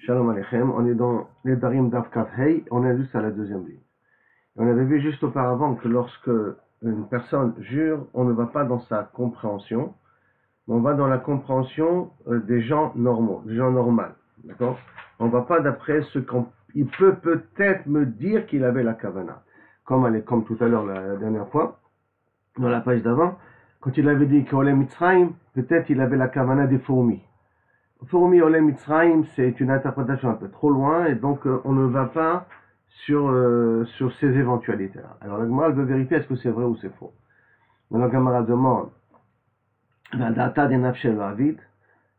Shalom Aleichem, on est dans les Darim d'Avkat Hei, on est juste à la deuxième ligne. On avait vu juste auparavant que lorsque une personne jure, on ne va pas dans sa compréhension, mais on va dans la compréhension des gens normaux, des gens normaux, d'accord? On ne va pas d'après ce qu'il peut peut-être me dire qu'il avait la kavana. Comme tout à l'heure, la dernière fois, dans la page d'avant, quand il avait dit qu'Olem Mitzrayim, peut-être il avait la kavana des fourmis. Fourmi Olem Mitzrayim, c'est une interprétation un peu trop loin, et donc on ne va pas sur ces éventualités-là. Alors la Gemara veut vérifier est-ce que c'est vrai ou c'est faux. Maintenant la Gemara demande la data des nafshel avid,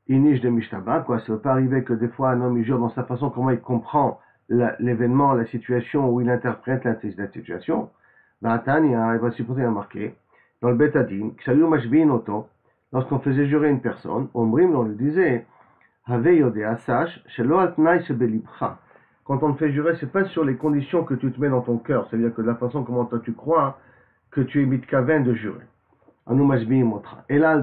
inish de mishtaba, quoi. Ça ne peut pas arriver que des fois un homme il jure dans sa façon comment il comprend l'événement, la situation, où il interprète la situation. Il va supposer marqué dans le Betadin, Kshayu Mashbin Oto, lorsqu'on faisait jurer une personne, Omrim, on lui disait quand on te fait jurer, c'est pas sur les conditions que tu te mets dans ton cœur, c'est-à-dire que de la façon comment toi tu crois que tu es mitkaven de jurer. Et là,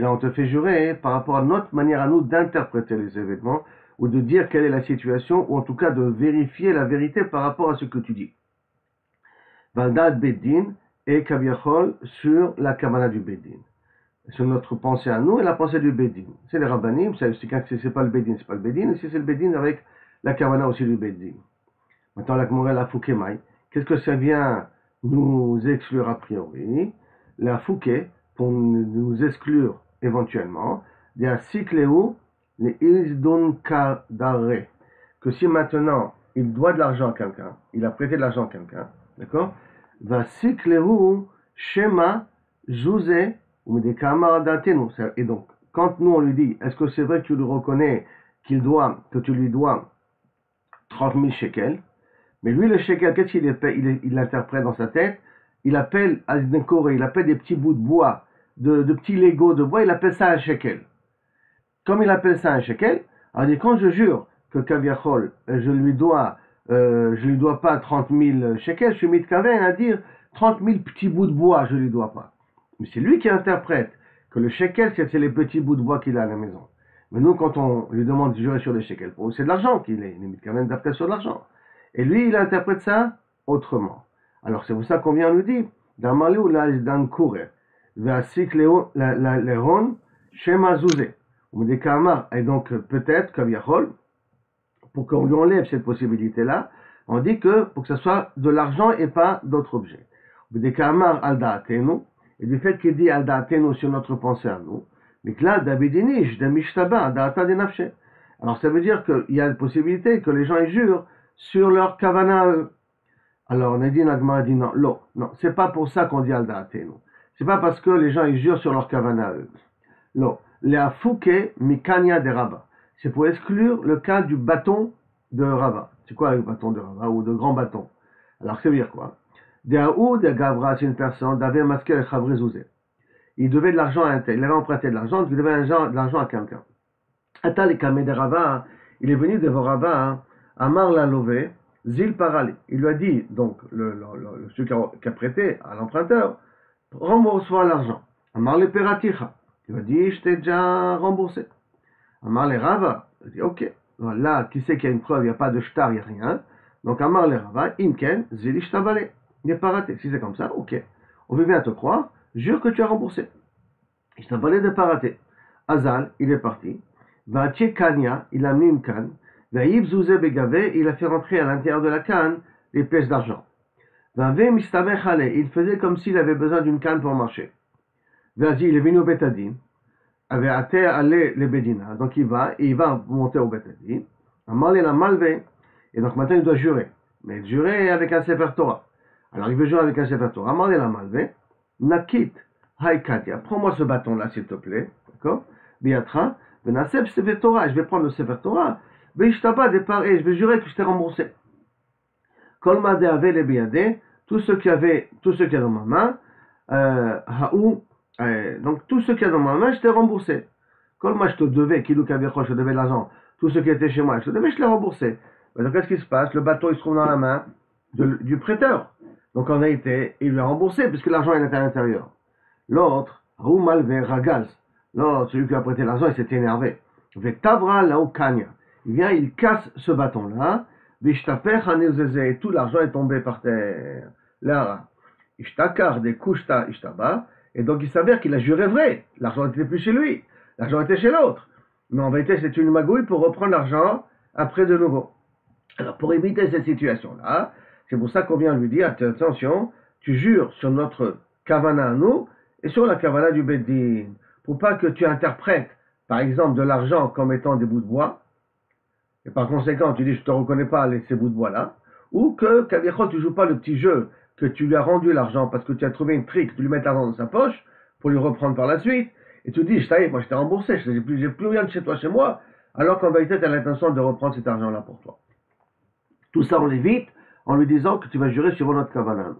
on te fait jurer par rapport à notre manière à nous d'interpréter les événements, ou de dire quelle est la situation, ou en tout cas de vérifier la vérité par rapport à ce que tu dis. Valdad Beddin et Kaviachol sur la kavana du Beddin. Sur notre pensée à nous et la pensée du Bédin. C'est les rabbanim, c'est pas le Bédin, c'est pas le Bédin, ici c'est le Bédin avec la kavana aussi du Bédin. Maintenant la Gemara la Foukemai, qu'est-ce que ça vient nous exclure a priori? La Fouké, pour nous exclure éventuellement, il y a Sikléou, les Isdon Kadare, que si maintenant il doit de l'argent à quelqu'un, il a prêté de l'argent à quelqu'un, d'accord? Va Sikléou, Shema, Zouzé, et donc, quand nous on lui dit, est-ce que c'est vrai que tu le reconnais que tu lui dois 30 000 shekels, mais lui le shekel, qu'est-ce qu'il il l'interprète dans sa tête? Il appelle Azdekore, il appelle des petits bouts de bois, de petits Legos de bois, il appelle ça un shekel. Comme il appelle ça un shekel, alors il dit, quand je jure que Kaviachol, je lui dois pas 30 000 shekels, je suis mitkaven à dire 30 000 petits bouts de bois, je lui dois pas. Mais c'est lui qui interprète que le shekel, c'est les petits bouts de bois qu'il a à la maison. Mais nous, quand on lui demande de jurer sur le shekel, pour nous, c'est de l'argent qu'il est. Il est quand même d'après sur de l'argent. Et lui, il interprète ça autrement. Alors, c'est pour ça qu'on vient nous dire, dans Malou, là, dans Kouré, Vasik Léron, Shema Zouzé. On dit Kamar, et donc, peut-être, Kaviachol, pour qu'on lui enlève cette possibilité-là, on dit que, pour que ce soit de l'argent et pas d'autres objets. On dit Kamar, Aldaatenu, et du fait qu'il dit al-da'atenu sur notre pensée à nous, mais que là, d'abidinish, de mishtaba, da'ata de nafshe. Alors ça veut dire qu'il y a la possibilité que les gens y jurent sur leur kavana à eux. Alors on a dit, Nagma dit non, non, c'est pas pour ça qu'on dit al-da'atenu. C'est pas parce que les gens y jurent sur leur kavana à eux. Non, les fouke mikanya de Rabba. C'est pour exclure le cas du bâton de Rabba. C'est quoi le bâton de Rabba ou de grand bâton? Alors ça veut dire quoi? De Gavra, c'est une personne, d'avait masqué le Chavrezouzé. Il devait de l'argent à un tel, il avait emprunté de l'argent, il devait de l'argent à quelqu'un. Atal Kamé de Rava, il est venu devant Rava, Amar l'a lové, Zil Parali. Il lui a dit, donc, celui qui a prêté à l'emprunteur, rembourse-moi l'argent. Amar le Peraticha. Il lui a dit, je t'ai déjà remboursé. Amar le Rava, il a dit, ok. Là, qui sait qu'il y a une preuve, il n'y a pas de shtar, il n'y a rien. Donc, Amar le Rava, Imken, Zil Ishtabale. Il n'est pas raté. Si c'est comme ça, ok. On veut bien te croire, jure que tu as remboursé. Il t'a parlé de pas rater. Azal, il est parti. Vache Kanya, il a mis une canne. Vaïb Zouzé Begavé, il a fait rentrer à l'intérieur de la canne les pièces d'argent. Vavé Mistamech Ale, il faisait comme s'il avait besoin d'une canne pour marcher. Vas-y, il est venu au Betadin. Avait até aller les Bedina. Donc il va monter au Betadin. Amal il a malvé. Et donc maintenant il doit jurer. Mais jurer avec un Sefer Torah. Alors il veut jouer avec un Sefer Torah. Amar la malvé, nakit, haïkatia. Prends-moi ce bâton-là, s'il te plaît. D'accord? Biatra, benaseb Sefer Torah. Je vais prendre le Sefer Torah. Beishtaba départ et je vais jurer que je t'ai remboursé. Kolmade avait les biadé. Tout ce qu'il y a dans ma main, donc tout ce qu'il y a dans ma main, je t'ai remboursé. Kolma, je te devais, Kilou Kaviachol, je te devais de l'argent. Tout ce qui était chez moi, je te devais, je l'ai remboursé. Donc qu'est-ce qui se passe? Le bateau, il se trouve dans la main du prêteur. Donc en réalité, il lui a remboursé puisque l'argent est à l'intérieur. L'autre, Roumalve Ragaz, l'autre, celui qui a prêté l'argent, il s'est énervé. Vetavra Laokanya. il vient, il casse ce bâton-là, et tout l'argent est tombé par terre. Là, Ishtakar de Kushta Ishtaba, et donc il s'avère qu'il a juré vrai. L'argent n'était plus chez lui, l'argent était chez l'autre. Mais en vérité, c'est une magouille pour reprendre l'argent après de nouveau. Alors, pour éviter cette situation-là, c'est pour ça qu'on vient lui dire, attention, tu jures sur notre kavana à nous et sur la kavana du Beddin, pour pas que tu interprètes, par exemple, de l'argent comme étant des bouts de bois, et par conséquent, tu dis, je te reconnais pas ces bouts de bois-là, ou que, Kavichol, tu joues pas le petit jeu, que tu lui as rendu l'argent parce que tu as trouvé une trick, tu lui mets l'argent dans sa poche, pour lui reprendre par la suite, et tu dis, ça y est, moi je t'ai remboursé, j'ai plus rien de chez toi, chez moi, alors qu'en vérité, tu as l'intention de reprendre cet argent-là pour toi. Tout ça, on l'évite en lui disant que tu vas jurer sur notre kavana.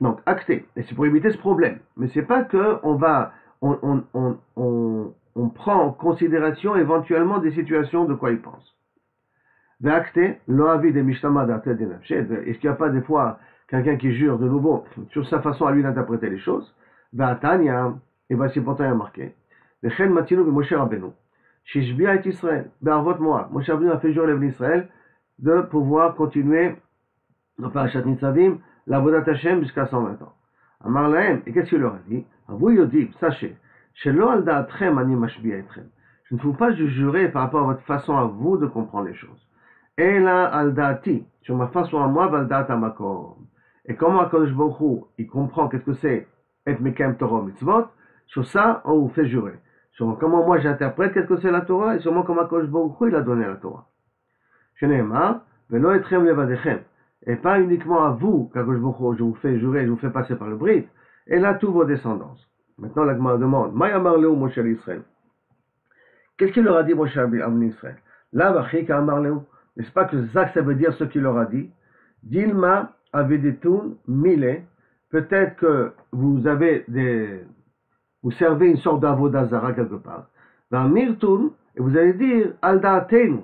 Donc, acté. Et c'est pour éviter ce problème. Mais c'est pas que on prend en considération éventuellement des situations de quoi il pense. Acté, l'oavi des mishtama d'Atel des nafshed. Est-ce qu'il n'y a pas des fois quelqu'un qui jure de nouveau sur sa façon à lui d'interpréter les choses? Va'atania, et voici pourtant il y a marqué. Vechen matinu Moshe Rabbeinu. Shishbia et Israël. Be'arvot Moab. Moshe Rabbeinu a fait jurer les Israël de pouvoir continuer dans Parashat Nitzavim la Vodat Hashem jusqu'à 120 ans. Amar lahem, et qu'est-ce qu'il leur a dit? Vous Yodim, sachez, shelo al da'atchem ani mashbi'a etchem. Je ne faut pas jurer par rapport à votre façon à vous de comprendre les choses. Ela al da'ati, sur ma façon à moi, val da'at amakom. Et comment HaKadosh Baruch Hu, il comprend qu'est-ce que c'est et mekem Torah mitzvot, sur ça, on vous fait jurer. Sur comment moi j'interprète qu'est-ce que c'est la Torah, et sur comment HaKadosh Baruch Hu, il a donné la Torah. Et pas uniquement à vous, qu'Akadosh Baruch Hu, je vous fais jurer, je vous fais passer par le Brit, et là, tous vos descendants. Maintenant, la Gemara demande, Ma'yamar Leu Moshe Israël. Qu'est-ce qu'il leur a dit, Moshe à Israël? Là, Vachik Amar Leu. N'est-ce pas que Zach, ça veut dire ce qu'il leur a dit? Dilma Avedetun Mile. Peut-être que vous servez une sorte d'avodazara quelque part. Dans Mirtun, et vous allez dire, Aldaatenu.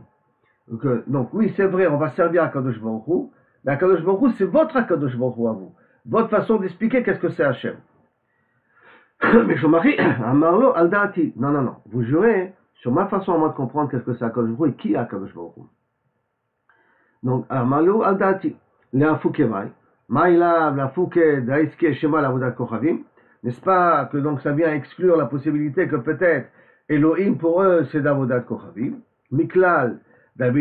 Donc oui, c'est vrai, on va servir à Kadosh Baruch Hu, mais Kadosh Baruch Hu, c'est votre Kadosh Baruch Hu à vous. Votre façon d'expliquer qu'est-ce que c'est Hachem. Mais je marie, Amarlo Aldati. Non. Vous jurez sur ma façon à moi de comprendre qu'est-ce que c'est Kadosh Baruch Hu et qui est Kadosh Baruch Hu. Donc, Amarlo Aldati. Le'afuke mai. Maïla, l'afuke, daïske, shema, la vodat kochavim. N'est-ce pas que donc ça vient exclure la possibilité que peut-être Elohim pour eux c'est d'avodat kochavim. Miklal. Donc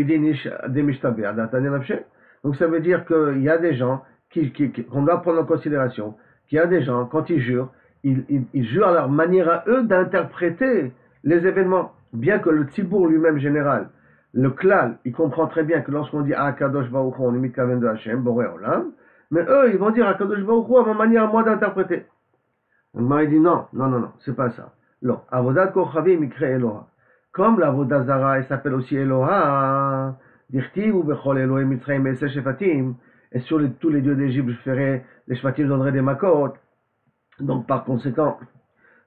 ça veut dire qu'il y a des gens qu'on doit prendre en considération, qu'il y a des gens, quand ils jurent, ils jurent à leur manière à eux d'interpréter les événements. Bien que le tzibour lui-même général, le klal, il comprend très bien que lorsqu'on dit Akadosh Baruch Hu, on imite Kaven de Hashem, Boré Olam, mais eux, ils vont dire Akadosh Baruch Hu à ma manière à moi d'interpréter. Donc il dit non, c'est pas ça. Non, Avodat Kochavim, il crée Eloha. Comme la Vodazara, elle s'appelle aussi Eloha, Dirtiv ou Bechol Elohim Mitzrayim et Shefatim, et sur tous les dieux d'Égypte, je ferai, les Shefatim donneraient des makot. Donc par conséquent,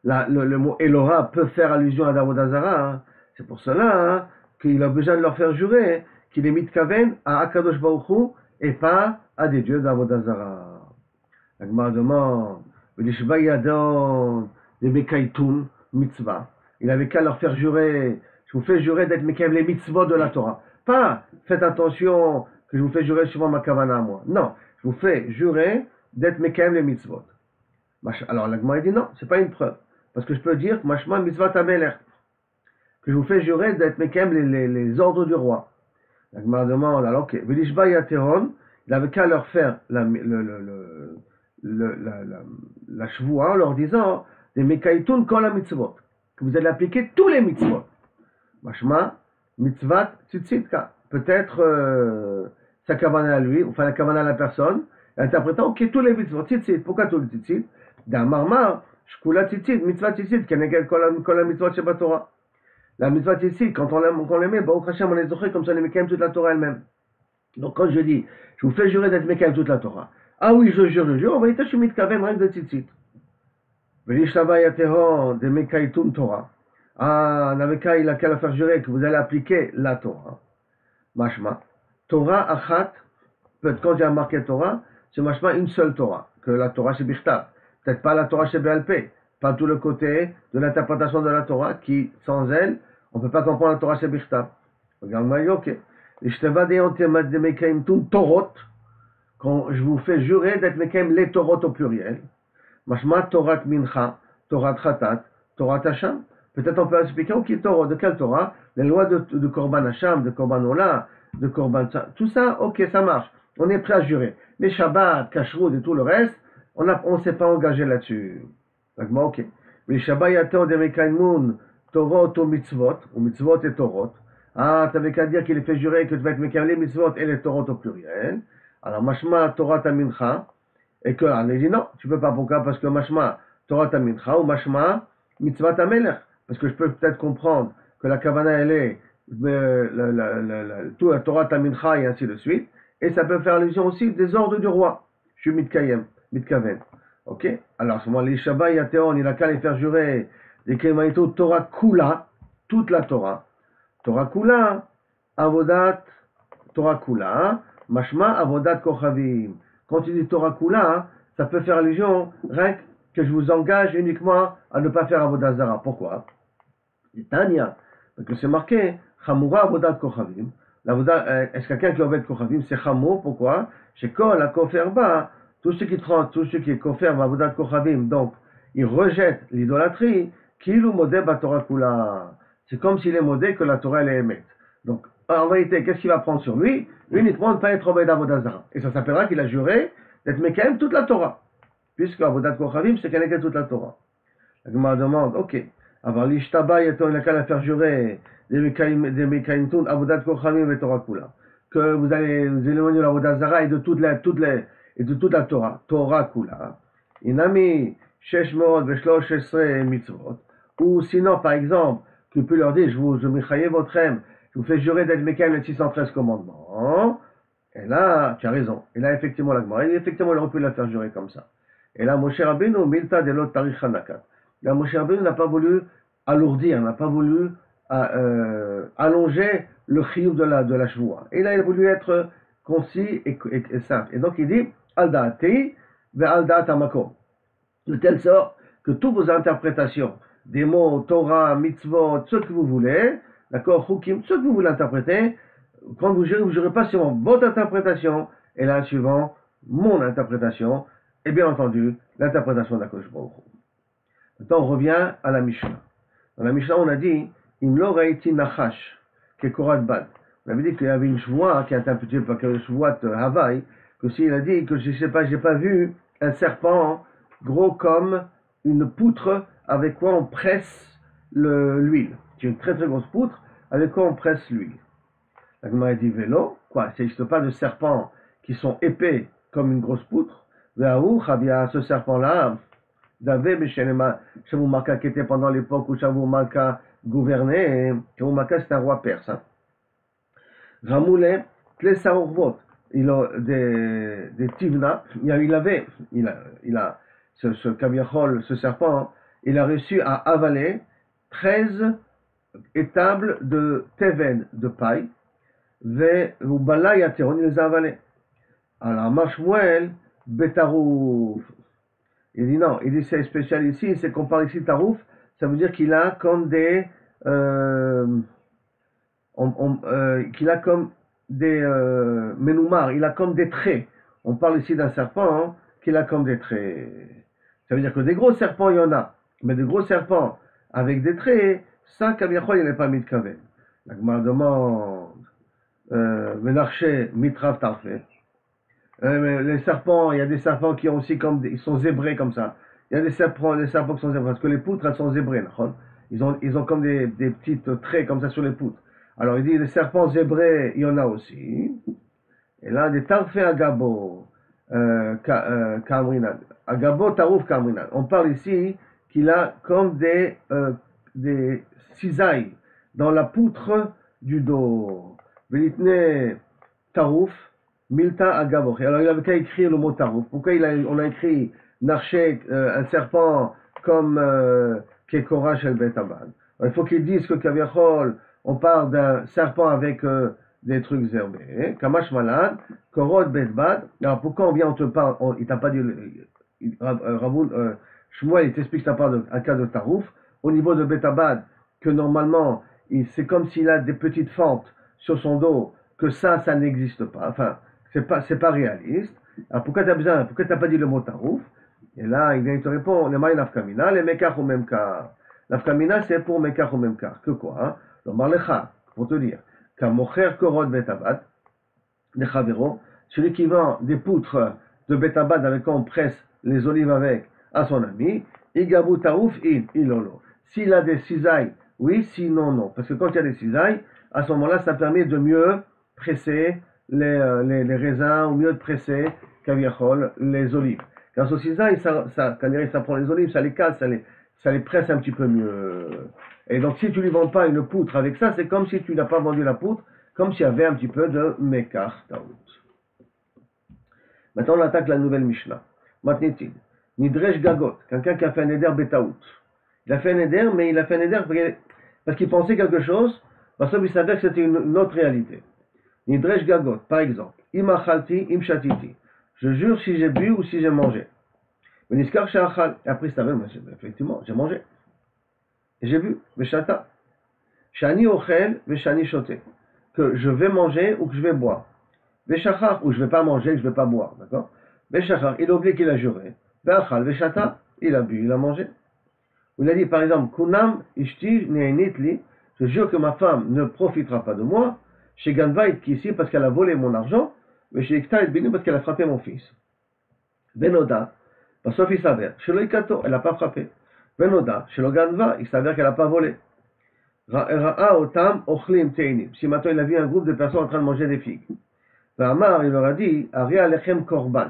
le mot Eloha peut faire allusion à la Vodazara. C'est pour cela qu'il a besoin de leur faire jurer qu'il est mitkaven à Akadosh Baruch Hu et pas à des dieux d'Avodazara. La Gemara demande, V'lishba yadon de Mekaitun mitzvah. Il avait qu'à leur faire jurer, je vous fais jurer d'être Mekayem les mitzvot de la Torah. Pas, faites attention que je vous fais jurer suivant ma kavana à moi. Non, je vous fais jurer d'être Mekayem les mitzvot. Alors la Gemara dit non, c'est pas une preuve. Parce que je peux dire que mashma mitzvot ameler, que je vous fais jurer d'être Mekayem les ordres du roi. La Gemara demande, alors ok, V'lishba yateron, il avait qu'à leur faire la shvoua en leur disant des Mekaitun kol la mitzvot. Vous allez appliquer tous les mitzvot. Mashma, mitzvat, tzitzit-ka. Peut-être sa kavana à lui, enfin la kavana à la personne, interprétant, ok, tous les mitzvot, tzitzit. Pourquoi tous les tzitzit? D'un marmar, shkula tzitzit, mitzvat tzitzit, kenegel kol la mitzvot sheba Torah. La mitzvah tzitzit, quand on les met, Baruch Hashem, on les zoche comme ça, on les met quand même toute la Torah elle-même. Donc quand je dis, je vous fais jurer d'être Mekayem toute la Torah. Ah oui, je jure, en vérité, je suis mitkaven rien de tzitzit. V'lishtava yateron de Mekaitun Torah. Ah, Naveka, il a qu'à le faire jurer que vous allez appliquer la Torah. Mashma. Torah achat, peut-être quand j'ai marqué Torah, c'est mashma une seule Torah, que la Torah chez Bichtav. Peut-être pas la Torah chez BLP, pas tout le côté de l'interprétation de la Torah qui, sans elle, on ne peut pas comprendre la Torah chez Bichtav. Regarde, moi, ok. Et je te va de Mekaim Tun Torot, quand je vous fais jurer d'être Mekaim les Torot au pluriel. Mashma Torat Mincha, Torat Khatat, Torat Hasham. Peut-être on peut expliquer, ok, Torah, de quelle Torah? Les lois de Korban Hasham, de Korban Ola, de Korban... Tout ça, ok, ça marche. On est prêt à jurer. Mais Shabbat, Kashrut et tout le reste, on ne s'est pas engagé là-dessus. Donc, ok. Mais Shabbat Yaton de Mekaimun, Torot ou Mitzvot et Torot. Ah, t'avais qu'à dire qu'il est fait jurer que tu vas être Mekaim les Mitzvot et les Torot au pluriel. Alors, Mashma Torah Tamincha. Et que, on a dit non, tu peux pas. Pourquoi? Parce que Mashma Torah Tamincha ou Mashma Mitzvah Tamelech. Parce que je peux peut-être comprendre que la Kavana, elle est tout la Torah Tamincha et ainsi de suite. Et ça peut faire allusion aussi des ordres du roi. Je suis Mitkayem, Mitkaven. Ok? Alors, à ce moment, les Shabbat Yateon, il a qu'à les faire jurer des Kemaïto Torah Kula, toute la Torah. Torah Kula, Avodat, Torah Kula, Mashma, Avodat Kochavim. Quand il dit Torah Kula, ça peut faire allusion, rien que je vous engage uniquement à ne pas faire Avodat Zara. Pourquoi? Tania, parce que c'est marqué, Chamura Avodat Kochavim. Est-ce quelqu'un qui obède Kochavim, c'est Chamour, pourquoi? Chez Kol, la Koferba, tout ce qui est Kofer, Avodat Kochavim, donc, il rejette l'idolâtrie, Kilu Modé Torah Kula. C'est comme s'il est modé que la Torah elle est émette. Donc, en réalité, qu'est-ce qu'il va prendre sur lui? Uniquement de ne pas être obède Avodat Zara. Et ça s'appellera qu'il a juré d'être Mekaim toute la Torah. Puisque Avodat Kochavim, c'est qu'elle est toute la Torah. La Gemara demande, ok. Alors, l'Ishtaba, il a qu'à la faire jurer des Mekaim Tun, Avodat Kochavim et Torah Kula. Que vous allez éloigner l'Avodat Zara et de toute la Torah. Torah Kula. Inami, Shesh Meod, Veshlosh Esre Mitzvot. Ou sinon, par exemple, tu peux leur dire, je m'échaye votre âme, je vous fais jurer d'être Mekaim les 613 commandements. Et là, tu as raison. Et là, effectivement, la Gemara, effectivement, il aurait pu la faire jurer comme ça. Et là, Moshe Rabbeinu, Milta de l'autre Tarich Hanakat. Là, Moshe Rabbeinu n'a pas voulu alourdir, n'a pas voulu allonger le chiyuv de la shvoua. Et là, il a voulu être concis et simple. Et donc, il dit, al da'ati ve al da'at hamakom. De telle sorte que toutes vos interprétations, des mots, Torah, mitzvot, ce que vous voulez, d'accord, chukim, ce que vous voulez interpréter, quand vous jurez pas sur votre interprétation, et là, suivant mon interprétation, et bien entendu, l'interprétation d'Akadosh Baruch Hu. Maintenant, on revient à la Mishnah. Dans la Mishnah, on a dit, Im lo reiti nachash, kekorat bad. On avait dit qu'il y avait une chevoie qui est interprétée par une chevoie Havaï, que s'il a dit que je sais pas, j'ai pas vu un serpent gros comme une poutre avec quoi on presse l'huile. C'est une très très grosse poutre avec quoi on presse l'huile. La Gemara dit vélo, quoi, il n'existe pas de serpents qui sont épais comme une grosse poutre. Ce serpent-là, Shavu Malka qui était pendant l'époque où Shavu Malka gouvernait, Shavu Malka c'est un roi perse. Ramoulé, Tlesaorvot, il a des tivna, il a ce kaviachol, ce serpent, il a réussi à avaler 13 étables de teven, de paille, ou balay ateron, il les a avalés. Alors, Mashmuel, Betarouf. Il dit non, il dit c'est spécial ici, c'est qu'on parle ici de Tarouf, ça veut dire qu'il a comme des. Qu'il a comme des. Menoumar, il a comme des traits. On parle ici d'un serpent hein, qu'il a comme des traits. Ça veut dire que des gros serpents, il y en a. Mais des gros serpents avec des traits, ça, Kaviachol, il n'est pas mis de Kaven. La Gemara demande. Menarché, Mitrav Tarfé. Les serpents, il y a des serpents qui ont aussi comme ils sont zébrés comme ça. Il y a des serpents qui sont zébrés parce que les poutres elles sont zébrées. Ils ont comme des petites traits comme ça sur les poutres. Alors il dit les serpents zébrés, il y en a aussi. Et là des tarfé agabo, kamrinan, agabo tarouf kamrinan. On parle ici qu'il a comme des cisailles dans la poutre du dos. Velitne tarouf. Milta Agavoch. Alors il avait qu'à écrire le mot Tarouf. Pourquoi on a écrit Narchet, un serpent comme Kekora Shel Bet Abad. Il faut qu'ils disent que Kaviachol, on parle d'un serpent avec des trucs zérbés. Kamash Malad, Korot Bet Bad. Alors pourquoi on te parle, il t'a pas dit, Shmuel, il t'explique que ça parle d'un cas de Tarouf. Au niveau de Bet Abad, que normalement, c'est comme s'il a des petites fentes sur son dos que ça n'existe pas, enfin, c'est pas réaliste. Alors pourquoi t'as pas dit le mot tarouf? Et là, il te répond, les maïs nafkamina, les mekach ou memkar. Nafkamina, c'est pour mekach ou memkar. Que quoi, hein? Le marlecha, pour te dire, kamocher korod betabat, de chavero, celui qui vend des poutres de betabad avec quoi on presse les olives avec à son ami, igabu tarouf ilolo. S'il a des cisailles, oui, sinon non. Parce que quand il y a des cisailles, à ce moment-là, ça permet de mieux presser les raisins, ou mieux de presser, kaviachol, les olives. Quand ce cisaille, ça prend les olives, ça les casse, ça les presse un petit peu mieux. Et donc, si tu ne lui vends pas une poutre avec ça, c'est comme si tu n'as pas vendu la poutre, comme s'il y avait un petit peu de mekar taout. Maintenant, on attaque la nouvelle Mishnah. Matnitin. Nidresh gagot. Quelqu'un qui a fait un éder betaout. Il a fait un éder, mais il a fait un éder parce qu'il pensait quelque chose, parce qu'il savait que c'était une autre réalité. Nidresh gagot, par exemple. Imachalti, imshatiti. Je jure si j'ai bu ou si j'ai mangé. Mais niskar shachal. Et après, c'est effectivement, j'ai mangé. Et j'ai bu. Veshata. Shani ochel, veshani shote. Que je vais manger ou que je vais boire. Veshachar, ou je ne vais pas manger, je ne vais pas boire. D'accord? Veshachar, il a oublié qu'il a juré. Veachal, veshata, il a bu, il a mangé. Il a dit par exemple, Kunam ishti neinitli, je jure que ma femme ne profitera pas de moi, chez Ganvait qui ici parce qu'elle a volé mon argent, mais chez Ikta et Binu parce qu'elle a frappé mon fils. Venoda, sauf il s'avère, chez Loïkato, elle n'a pas frappé. Venoda, chez Loganva, il s'avère qu'elle n'a pas volé. Ra'a otam ochlim teinim. Si maintenant il a vu un groupe de personnes en train de manger des figues. V'amar, il leur a dit, Aria lechem korban.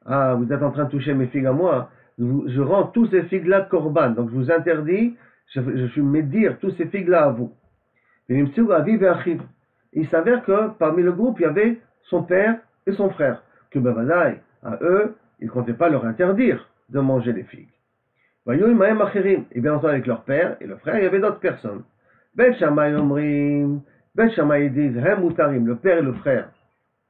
Ah, vous êtes en train de toucher mes figues à moi. Je rends tous ces figues-là korban. Donc je vous interdis, je suis médire tous ces figues-là à vous. Il s'avère que parmi le groupe, il y avait son père et son frère. Que Bavadaï, à eux, ils ne comptaient pas leur interdire de manger les figues. Et bien entendu, avec leur père et le frère, il y avait d'autres personnes. Bet Shammai Omrim, Bet Shammai disent, le père et le frère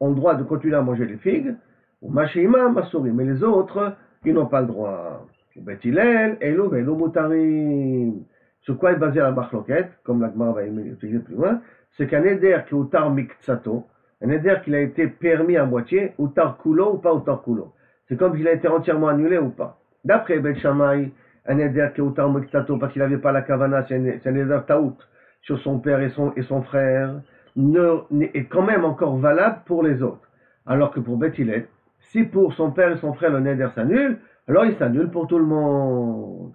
ont le droit de continuer à manger les figues, ou Mashima Masuri, mais les autres, ils n'ont pas le droit. Bet Hillel, Elo Mutarim. Sur quoi est basée la marloquette, comme la Gemara va expliquer plus loin, c'est qu'un éder qui est utar miktsato, un éder qui a été permis à moitié, utar kulo ou pas utar kulo. C'est comme s'il a été entièrement annulé ou pas. D'après Bet Shammai, un éder qui est utar miktsato parce qu'il n'avait pas la kavana, c'est un éder taout sur son père et son frère, est quand même encore valable pour les autres. Alors que pour Bet Hillel, si pour son père et son frère le neder s'annule, alors il s'annule pour tout le monde.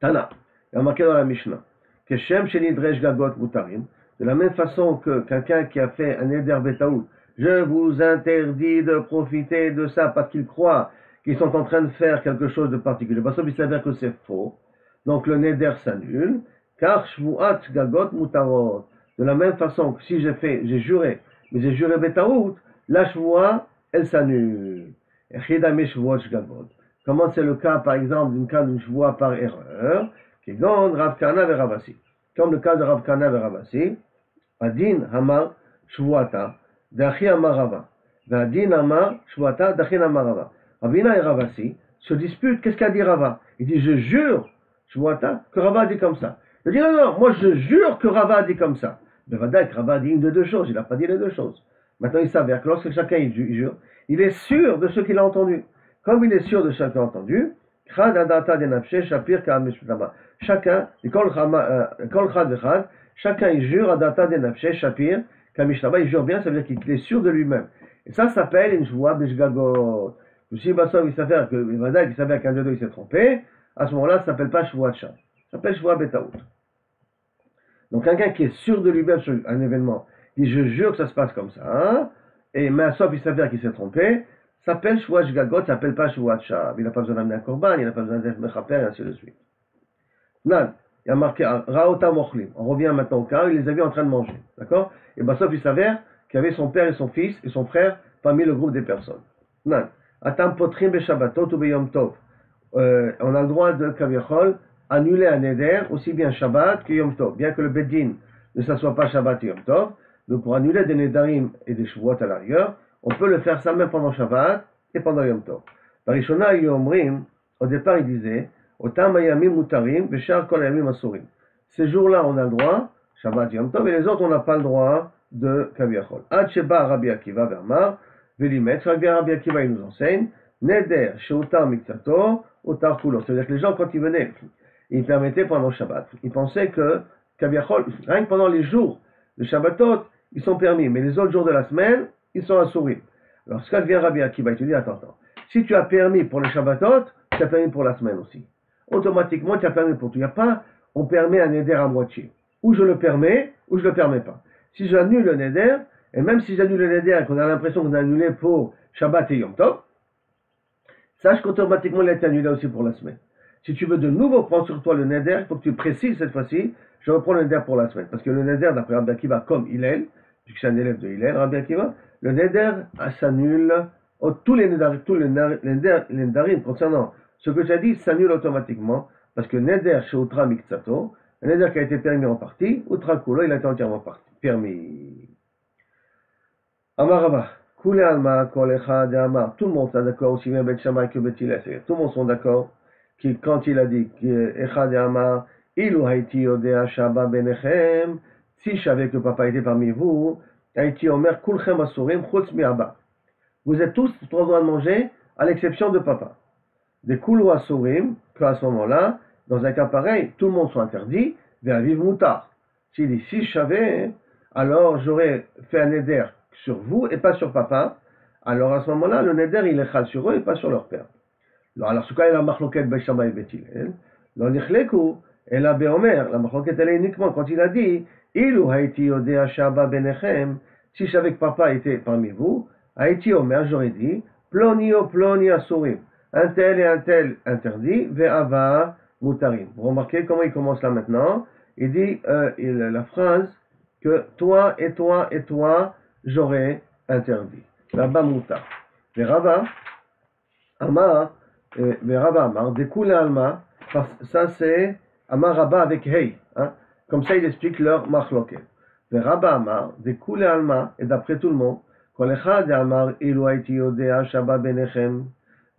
Tana. Il y a marqué dans la Mishnah que Shem Shenidresh Gagot Mutarim, de la même façon que quelqu'un qui a fait un Eder Betaout, je vous interdis de profiter de ça parce qu'ils croient qu'ils sont en train de faire quelque chose de particulier. Parce qu'il s'avère que c'est faux. Donc le Neder s'annule. Car Shvuat Gagot Mutarot. De la même façon que si j'ai juré, mais j'ai juré Betaout, la Shvua, elle s'annule. Comment c'est le cas, par exemple, d'une Shvua par erreur? Rav Kana et Ravasi. Comme le cas de Rav Kana et Ravasi, Adin Hamar Shvuata, Dachi Hamar Rava. Adin Hamar Shvuata, Dachi Hamar Rava. Ravina et Ravasi se disputent, qu'est-ce qu'a dit Rava? Il dit, je jure, Shvuata, que Rava a dit comme ça. Il dit, non, moi je jure que Rava a dit comme ça. Mais Vadaï, Rava a dit une de deux choses, il n'a pas dit les deux choses. Maintenant il s'avère que lorsque chacun il jure, il est sûr de ce qu'il a entendu. Comme il est sûr de ce qu'il a entendu, chacun, chacun il jure à data de nafshe shapir kamishtaba, il jure bien, ça veut dire qu'il est sûr de lui-même. Et ça s'appelle une joie bishgagot. Si Bassov il s'avère que Vadaï il s'avère qu'un de deux il s'est trompé, à ce moment-là ça s'appelle pas shvoat sham, ça s'appelle shvoat betaout. Donc quelqu'un qui est sûr de lui-même sur un événement, il dit je jure que ça se passe comme ça, hein, et mais à sauf il s'avère qu'il s'est trompé, ça s'appelle shvoat gagot, ça s'appelle pas shvoat sham. Il n'a pas besoin d'amener un korban, il n'a pas besoin d'être mechaper, et ainsi de suite. Nan, il y a marqué Raota Mochlim. On revient maintenant au cas où il les a vus en train de manger. D'accord? Et bien, sauf il s'avère qu'il y avait son père et son fils et son frère parmi le groupe des personnes. Nan, Atam Potrim be Shabbatot ou be Yom Tov. On a le droit de Kaviachol annuler un éder aussi bien Shabbat que Yom Tov. Bien que le Bedin ne s'assoit pas Shabbat et Yom Tov, donc pour annuler des Nedarim et des Shavuot à l'arrière, on peut le faire ça même pendant Shabbat et pendant Yom Tov. Barishona Yomrim, au départ il disait, Otam Ayamim Mutarim, Beshar Kol Ayamim Asurim. Ces jours-là, on a le droit, Shabbat Yom Tov, et les autres, on n'a pas le droit de Kaviachol. Ad Sheba Rabbi Akiva Vermar, Velimet, Rabbi Akiva, il nous enseigne, Neder, Sheutar Miktato, Otar Kulo. C'est-à-dire que les gens, quand ils venaient, ils permettaient pendant Shabbat. Ils pensaient que Kaviachol, rien que pendant les jours de Shabbatot, ils sont permis, mais les autres jours de la semaine, ils sont assourés. Alors, ce vient Rabbi Akiva, il te dit, attends, si tu as permis pour le Shabbatot, tu as permis pour la semaine aussi. Automatiquement, tu as permis pour tout. Il n'y a pas, on permet un neder à moitié. Ou je le permets, ou je ne le permets pas. Si j'annule le neder, et même si j'annule le neder et qu'on a l'impression qu'on a annulé pour Shabbat et Yom Tov, sache qu'automatiquement il a été annulé aussi pour la semaine. Si tu veux de nouveau prendre sur toi le neder, il faut que tu précises cette fois-ci, je reprends le neder pour la semaine. Parce que le neder, d'après Rabbi Akiva, comme Hillel, puisque c'est un élève de Hillel, Rabbi Akiva, le neder s'annule, tous les nedarim concernant ce que tu as dit s'annule automatiquement, parce que neder chez Utra Miktsato, un neder qui a été permis en partie, Utra Kulo, il a été entièrement permis. Amarava, Kule Alma, Kolecha de Amar, tout le monde est d'accord, aussi bien Bet Shammai que Bet Hillel, tout le monde sont d'accord, quand il a dit Echa de Amar, Ilu Haiti Odea Shaba Benechem, si je savais que papa était parmi vous, Haiti Omer Kulchem Asurim Chutz Mi Abba. Vous êtes tous droit de manger, à l'exception de papa. Des Kulu Asurim, qu'à ce moment-là, dans un cas pareil, tout le monde soit interdit, vers vivre moutard. S'il dit, si je savais, alors j'aurais fait un neder sur vous et pas sur papa. Alors à ce moment-là, le neder, il est chal sur eux et pas sur leur père. Alors, ce cas, il a machloket Bet Shammai et Bet Hillel. Lo nichleku, el a beomer, la machloket, elle est uniquement quand il a dit, ilu haiti odea shaba benechem, si je savais que papa était parmi vous, haiti omer, j'aurais dit, ploni o ploni asurim, un tel et un tel interdit, ve'ava mutarim. Vous remarquez comment il commence là maintenant? Il dit la phrase que toi et toi et toi, j'aurais interdit. Là-bas mutar. Ve'rava amar, ve'rava amar, découle alma, ça c'est amar rabba avec hey. Hein? Comme ça il explique leur machloket. Ve'rava amar, découle alma, et d'après tout le monde, kol echad amar ilu haiti yodea shaba benechem,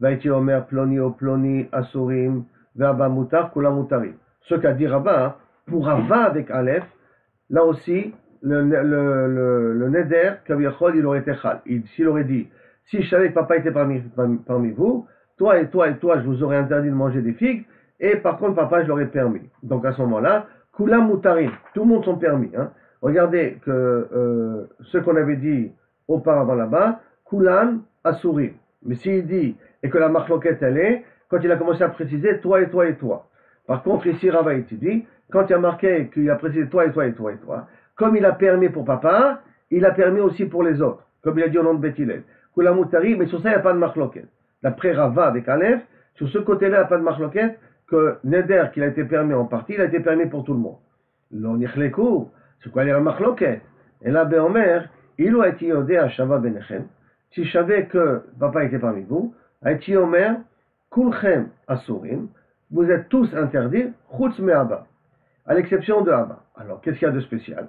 והייתי אומר פלוני או פלוני אסורים, והבא מותר, כולם מותרים. Ce qu'a dit Rabba, pour Rava avec Aleph, là aussi, le neder, Kaviachol, il aurait été chal. S'il aurait dit, si je savais que papa était parmi vous, toi et toi et toi, je vous aurais interdit de manger des figues, et par contre, papa, je l'aurais permis. Donc à ce moment-là, kulam mutarim, tout le monde sont permis. Hein. Regardez que ce qu'on avait dit auparavant là-bas, kulam asurim. Mais s'il dit, et que la marloquette elle est, quand il a commencé à préciser toi et toi et toi. Par contre, ici, Rava il dit, quand il a marqué qu'il a précisé toi et toi et toi et toi, comme il a permis pour papa, il a permis aussi pour les autres, comme il a dit au nom de Bet Hillel. Kula mutari, mais sur ça, il n'y a pas de marloquette. D'après Rava avec Aleph, sur ce côté-là, il n'y a pas de marloquette, que Neder, qu'il a été permis en partie, il a été permis pour tout le monde. L'on yichleku, c'est quoi la marloquette? Et là, Beomer, ilu haiti yodea shava benechem, si je savais que papa était parmi vous, Haïti Omer, Kulchem Asurim, vous êtes tous interdits, Chutz me Abba, à l'exception de Abba. Alors, qu'est-ce qu'il y a de spécial?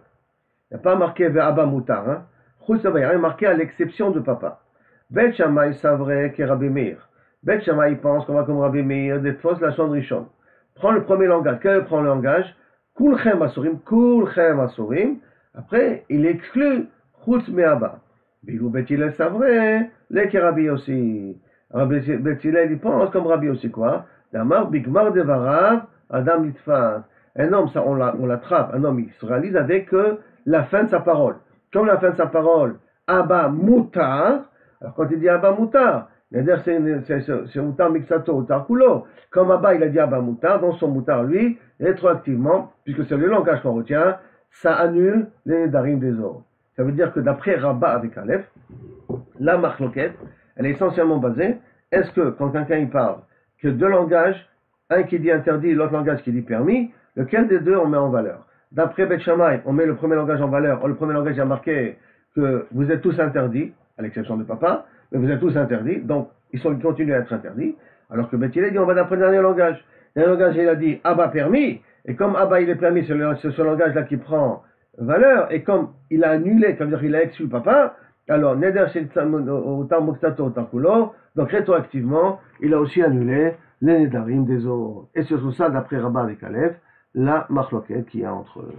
Il n'y a pas marqué vers Abba Moutar, hein? Chutz Abba, il n'y a rien marqué à l'exception de papa. Bet Shammai savrait que Rabbi Meir. Bet Shammai pense qu'on va comme Rabbi Meir, des fausses la sonde Rishon. Prends le premier langage. Quel prend le langage? Kulchem Asurim, Kulchem Asurim. Après, il exclut Chutz me Abba. Bilou Bet Hillel savrait, les Rabbi aussi. Bet Hillel, il pense comme Rabbi aussi, quoi? Damar, Bigmar Devarav, Adam Litfaz. Un homme, ça, on l'attrape, un homme, il se réalise avec la fin de sa parole. Comme la fin de sa parole, Abba Moutar, alors quand il dit Abba Moutar, c'est Moutar Mixato, Moutar Kulo. Comme Abba, il a dit Abba Moutar, dans son Moutar, lui, rétroactivement, puisque c'est le langage qu'on retient, ça annule les Nedarim des autres. Ça veut dire que d'après Rabba avec Aleph, la marloquette, elle est essentiellement basée, est-ce que quand quelqu'un il parle, que deux langages, un qui dit interdit, l'autre langage qui dit permis, lequel des deux on met en valeur? D'après Bet Shammai, on met le premier langage en valeur, le premier langage il a marqué que vous êtes tous interdits, à l'exception de papa, mais vous êtes tous interdits, donc ils continuent à être interdits, alors que Bet Hillel dit on va d'après le dernier langage. Le dernier langage il a dit Abba permis, et comme Abba il est permis, c'est ce langage-là qui prend valeur, et comme il a annulé, ça veut dire qu'il a exclu papa, alors Neder chez Otar Moktato Otar Kulo, donc rétroactivement, il a aussi annulé les Nedarim des autres. Et c'est sur ça, d'après Rabba avec Aleph, la marloquette qu'il y a entre eux.